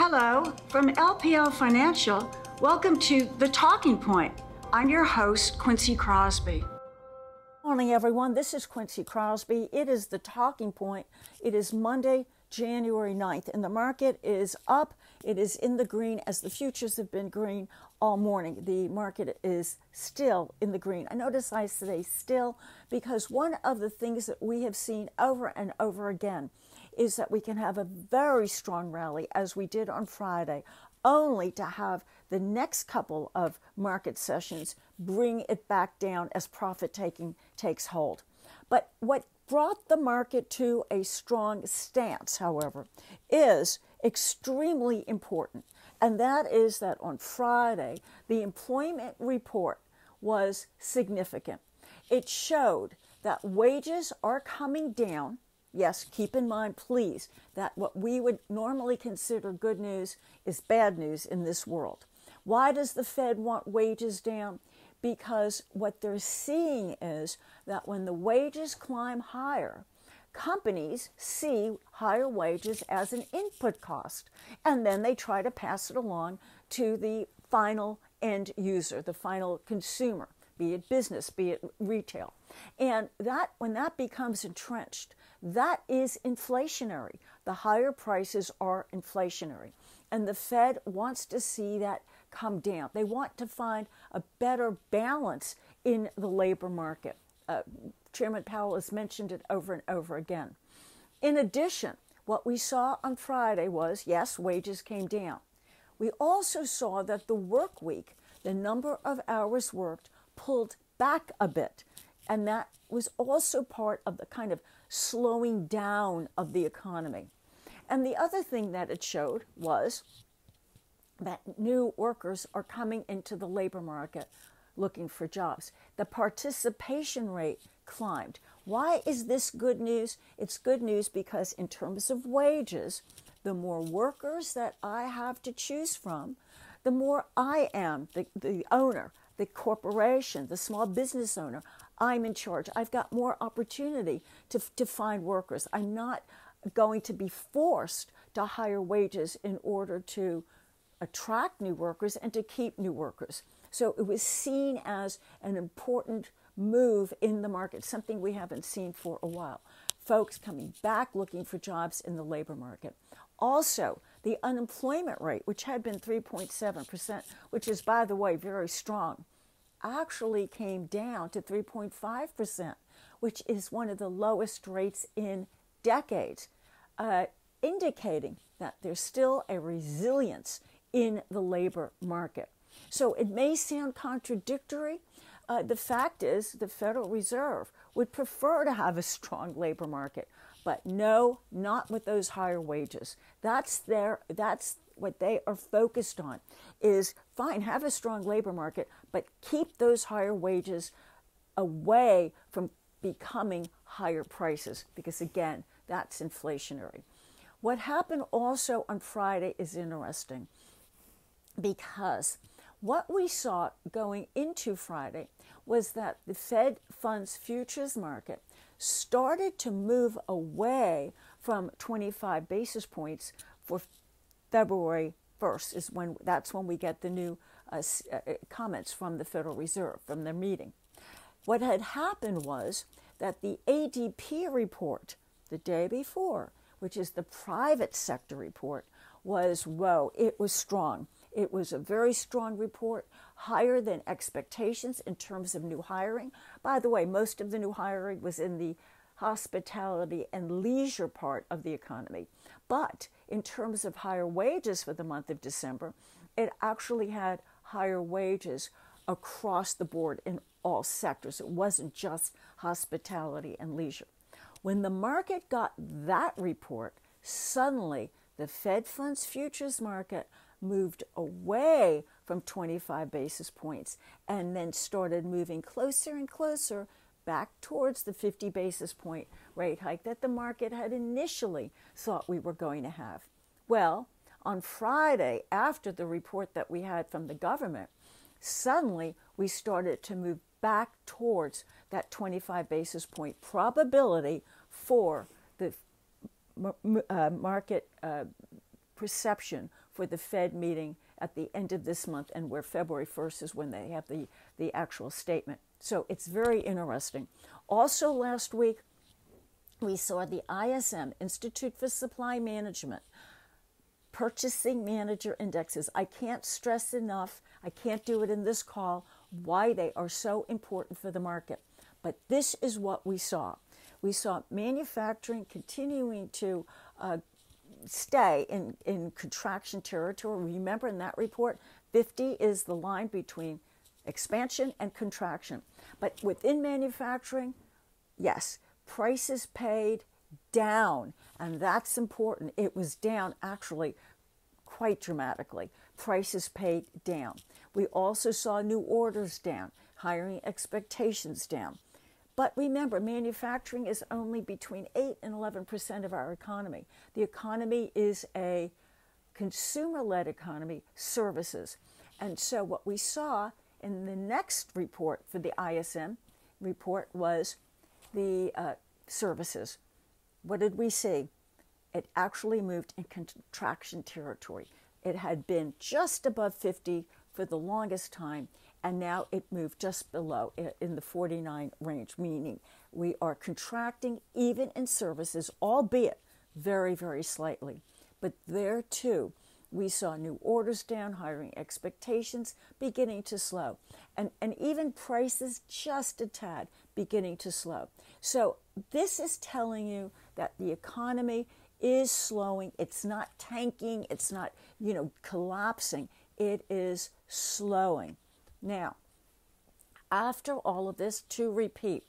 Hello, from LPL Financial, welcome to The Talking Point. I'm your host, Quincy Krosby. Morning, everyone. This is Quincy Krosby. It is The Talking Point. It is Monday, January 9th, and the market is up. It is in the green as the futures have been green all morning. The market is still in the green. I notice I say still because one of the things that we have seen over and over again is that we can have a very strong rally as we did on Friday, only to have the next couple of market sessions bring it back down as profit taking takes hold. But what brought the market to a strong stance, however, is extremely important. And that is that on Friday, the employment report was significant. It showed that wages are coming down. Yes, keep in mind, please, that what we would normally consider good news is bad news in this world. Why does the Fed want wages down? Because what they're seeing is that when the wages climb higher, companies see higher wages as an input cost, and then they try to pass it along to the final end user, the final consumer, be it business, be it retail. And that when that becomes entrenched, that is inflationary. The higher prices are inflationary. And the Fed wants to see that come down. They want to find a better balance in the labor market. Chairman Powell has mentioned it over and over again. In addition, what we saw on Friday was, yes, wages came down. We also saw that the work week, the number of hours worked, pulled back a bit. And that was also part of the kind of slowing down of the economy. And the other thing that it showed was that new workers are coming into the labor market looking for jobs. The participation rate climbed. Why is this good news? It's good news because in terms of wages, the more workers that I have to choose from, the more I am the owner, the corporation, the small business owner. I'm in charge. I've got more opportunity to find workers. I'm not going to be forced to hire wages in order to attract new workers and to keep new workers. So it was seen as an important move in the market, something we haven't seen for a while. Folks coming back looking for jobs in the labor market. Also, the unemployment rate, which had been 3.7%, which is, by the way, very strong, actually came down to 3.5%, which is one of the lowest rates in decades, indicating that there's still a resilience in the labor market. So it may sound contradictory. The fact is the Federal Reserve would prefer to have a strong labor market, but no, not with those higher wages. That's what they are focused on is fine, have a strong labor market, but keep those higher wages away from becoming higher prices because, again, that's inflationary. What happened also on Friday is interesting because what we saw going into Friday was that the Fed funds futures market started to move away from 25 basis points for February 1st. That's when we get the new comments from the Federal Reserve from their meeting. What had happened was that the ADP report the day before, which is the private sector report, was, whoa, it was strong. It was a very strong report, higher than expectations in terms of new hiring. By the way, most of the new hiring was in the hospitality and leisure part of the economy. But in terms of higher wages for the month of December, it actually had higher wages across the board in all sectors. It wasn't just hospitality and leisure. When the market got that report, suddenly the Fed funds futures market moved away from 25 basis points and then started moving closer and closer back towards the 50 basis point rate hike that the market had initially thought we were going to have. Well, on Friday, after the report that we had from the government, suddenly we started to move back towards that 25 basis point probability for the market perception for the Fed meeting at the end of this month, and where February 1st is when they have the actual statement. So it's very interesting. Also last week, we saw the ISM, Institute for Supply Management, Purchasing Manager Indexes. I can't stress enough, I can't do it in this call, why they are so important for the market. But this is what we saw. We saw manufacturing continuing to stay in contraction territory. Remember in that report, 50 is the line between expansion and contraction. But within manufacturing, yes, prices paid down, and that's important. It was down actually quite dramatically. Prices paid down. We also saw new orders down, hiring expectations down. But remember, manufacturing is only between 8 and 11% of our economy. The economy is a consumer-led economy, services. And so what we saw in the next report for the ISM report was the services. What did we see? It actually moved in contraction territory. It had been just above 50 for the longest time, and now it moved just below in the 49 range, meaning we are contracting even in services, albeit very, very slightly. But there too, we saw new orders down, hiring expectations beginning to slow, and even prices just a tad beginning to slow. So this is telling you that the economy is slowing. It's not tanking. It's not, collapsing. It is slowing. Now, after all of this, to repeat,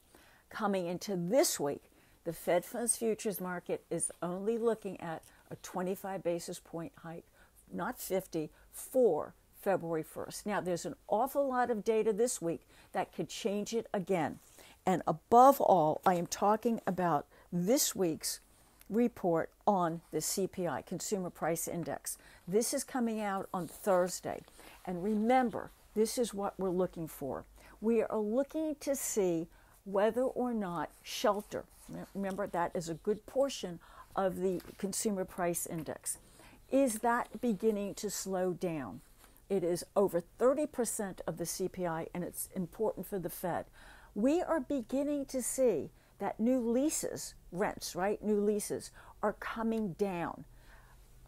coming into this week, the Fed funds futures market is only looking at a 25 basis point hike, not 50, for February 1st. Now, there's an awful lot of data this week that could change it again. And above all, I am talking about this week's report on the CPI, Consumer Price Index. This is coming out on Thursday. And remember, this is what we're looking for. We are looking to see whether or not shelter, remember that is a good portion of the Consumer Price Index, is that beginning to slow down. It is over 30% of the CPI, and it's important for the Fed. We are beginning to see that new leases, rents, right? New leases are coming down.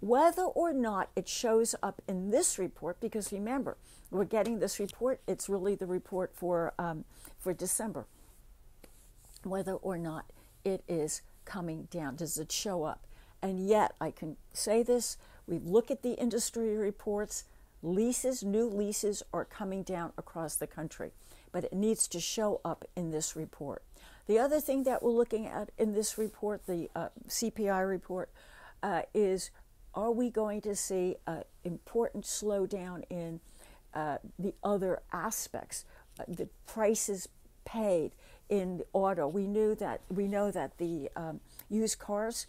Whether or not it shows up in this report, because remember, we're getting this report, it's really the report for December. Whether or not it is coming down, does it show up? And yet, I can say this, we look at the industry reports, new leases are coming down across the country, but it needs to show up in this report. The other thing that we're looking at in this report, the CPI report, is are we going to see an important slowdown in the other aspects, the prices paid in the auto? We know that the used cars,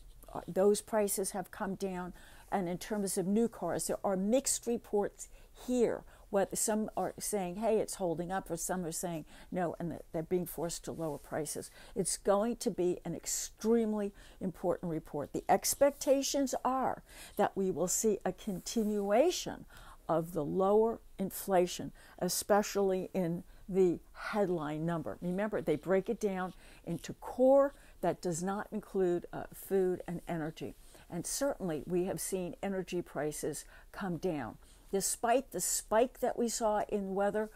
those prices have come down, and in terms of new cars, there are mixed reports here. What some are saying, hey, it's holding up, or some are saying no, and they're being forced to lower prices. It's going to be an extremely important report. The expectations are that we will see a continuation of the lower inflation, especially in the headline number. Remember, they break it down into core that does not include food and energy. And certainly we have seen energy prices come down. Despite the spike that we saw in weather,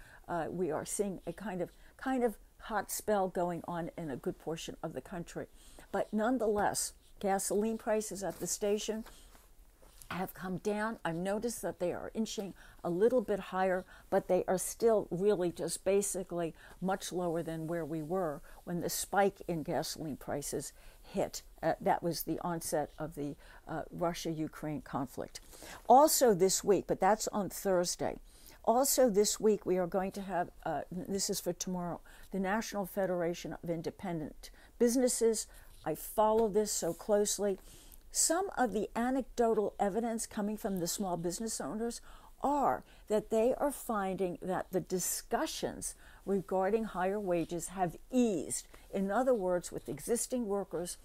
we are seeing a kind of hot spell going on in a good portion of the country. But nonetheless, gasoline prices at the station have come down. I've noticed that they are inching a little bit higher, but they are still really just basically much lower than where we were when the spike in gasoline prices hit. That was the onset of the Russia-Ukraine conflict. Also this week, but that's on Thursday, also this week we are going to have, this is for tomorrow, the National Federation of Independent Businesses. I follow this so closely. Some of the anecdotal evidence coming from the small business owners are that they are finding that the discussions regarding higher wages have eased. In other words, with existing workers,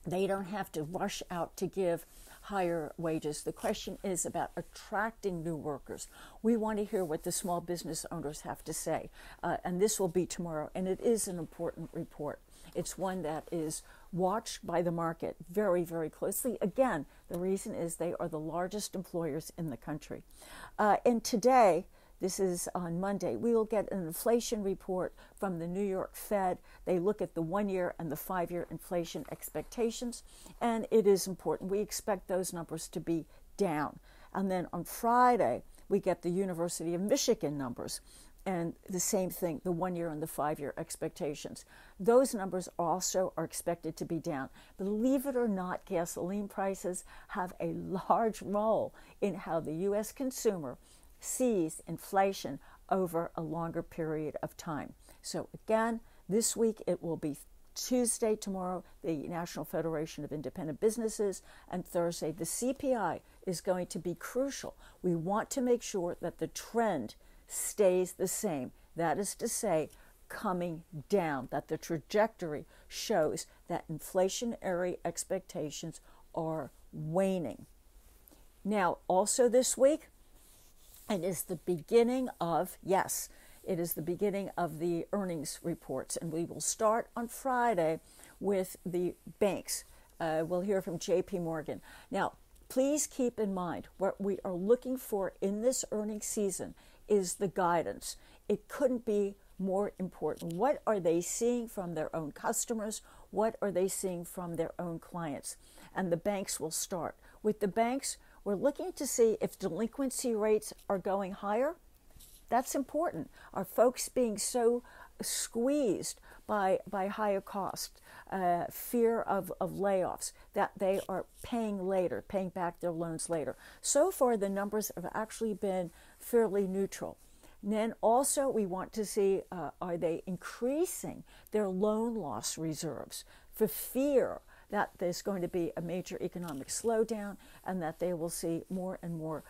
they don't have to rush out to give higher wages. The question is about attracting new workers. We want to hear what the small business owners have to say, and this will be tomorrow, and it is an important report. It's one that is watched by the market very, very closely. Again, the reason is they are the largest employers in the country. And today, this is on Monday, we will get an inflation report from the New York Fed. They look at the 1-year and the 5-year inflation expectations, and it is important. We expect those numbers to be down. And then on Friday, we get the University of Michigan numbers, and the same thing, the 1-year and the 5-year expectations. Those numbers also are expected to be down. Believe it or not, gasoline prices have a large role in how the U.S. consumer sees inflation over a longer period of time. So again, this week it will be Tuesday, tomorrow, the National Federation of Independent Businesses, and Thursday, the CPI is going to be crucial. We want to make sure that the trend stays the same. That is to say, coming down, that the trajectory shows that inflationary expectations are waning. Now, also this week, it is the beginning of, yes, it is the beginning of the earnings reports, and we will start on Friday with the banks. We'll hear from J.P. Morgan. Now, please keep in mind what we are looking for in this earnings season is the guidance. It couldn't be more important. What are they seeing from their own customers? What are they seeing from their own clients? And the banks will start. With the banks, we're looking to see if delinquency rates are going higher. That's important. Are folks being so squeezed by higher cost, fear of layoffs, that they are paying later, paying back their loans later? So far, the numbers have actually been fairly neutral. And then also we want to see, are they increasing their loan loss reserves for fear that there's going to be a major economic slowdown and that they will see more and more,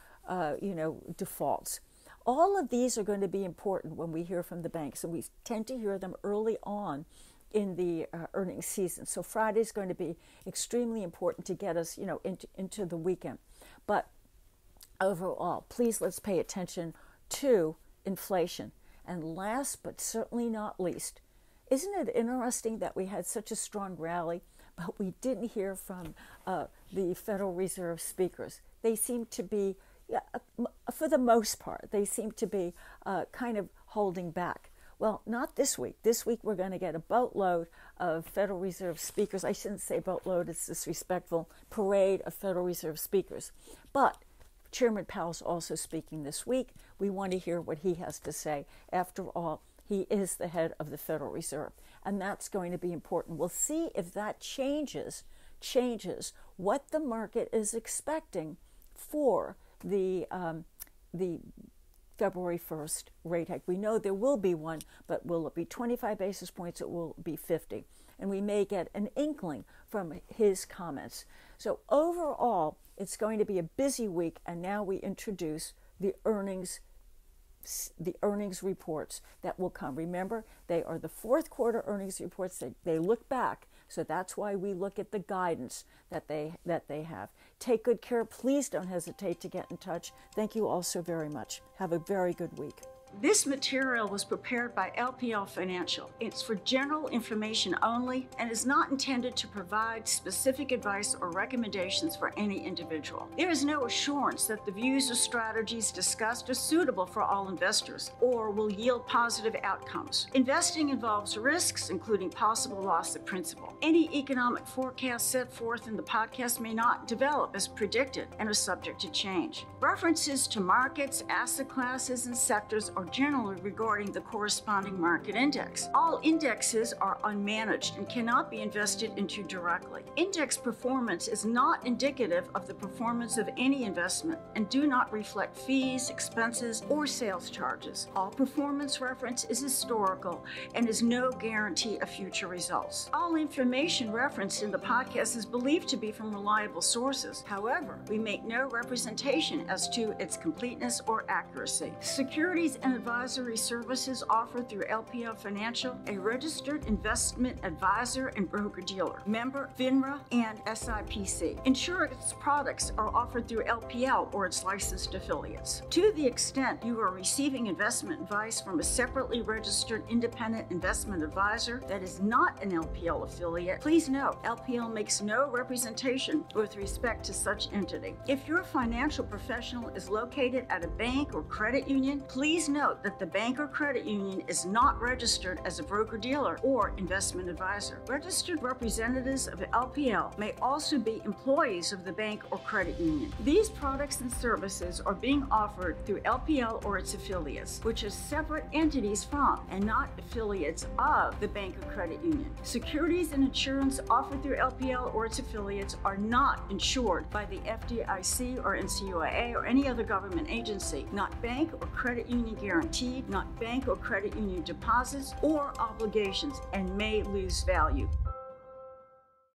defaults. All of these are going to be important when we hear from the banks, and we tend to hear them early on in the earnings season. So Friday is going to be extremely important to get us, into the weekend. But overall, please let's pay attention to inflation. And last but certainly not least, isn't it interesting that we had such a strong rally, but we didn't hear from the Federal Reserve speakers? They seem to be, for the most part, they seem to be kind of holding back. Well, not this week. This week we're going to get a boatload of Federal Reserve speakers. I shouldn't say boatload, it's disrespectful. Parade of Federal Reserve speakers. But Chairman Powell's also speaking this week. We want to hear what he has to say. After all, he is the head of the Federal Reserve, and that's going to be important. We'll see if that changes what the market is expecting for the February 1st rate hike. We know there will be one, but will it be 25 basis points? It will be 50. And we may get an inkling from his comments. So overall, it's going to be a busy week, and now we introduce the earnings reports that will come. Remember, they are the fourth quarter earnings reports. They look back, so that's why we look at the guidance that they have. Take good care. Please don't hesitate to get in touch. Thank you all so very much. Have a very good week. This material was prepared by LPL Financial. It's for general information only and is not intended to provide specific advice or recommendations for any individual. There is no assurance that the views or strategies discussed are suitable for all investors or will yield positive outcomes. Investing involves risks, including possible loss of principal. Any economic forecast set forth in the podcast may not develop as predicted and are subject to change. References to markets, asset classes, and sectors are generally regarding the corresponding market index. All indexes are unmanaged and cannot be invested into directly. Index performance is not indicative of the performance of any investment and do not reflect fees, expenses, or sales charges. All performance reference is historical and is no guarantee of future results. All information referenced in the podcast is believed to be from reliable sources. However, we make no representation as to its completeness or accuracy. Securities and investment advisory services offered through LPL Financial, a registered investment advisor and broker-dealer, member FINRA and SIPC. Insurance products are offered through LPL or its licensed affiliates. To the extent you are receiving investment advice from a separately registered independent investment advisor that is not an LPL affiliate, please note LPL makes no representation with respect to such entity. If your financial professional is located at a bank or credit union, please note that the bank or credit union is not registered as a broker-dealer or investment advisor. Registered representatives of LPL may also be employees of the bank or credit union. These products and services are being offered through LPL or its affiliates, which are separate entities from and not affiliates of the bank or credit union. Securities and insurance offered through LPL or its affiliates are not insured by the FDIC or NCUA or any other government agency, not bank or credit union guaranteed, not bank or credit union deposits or obligations, and may lose value.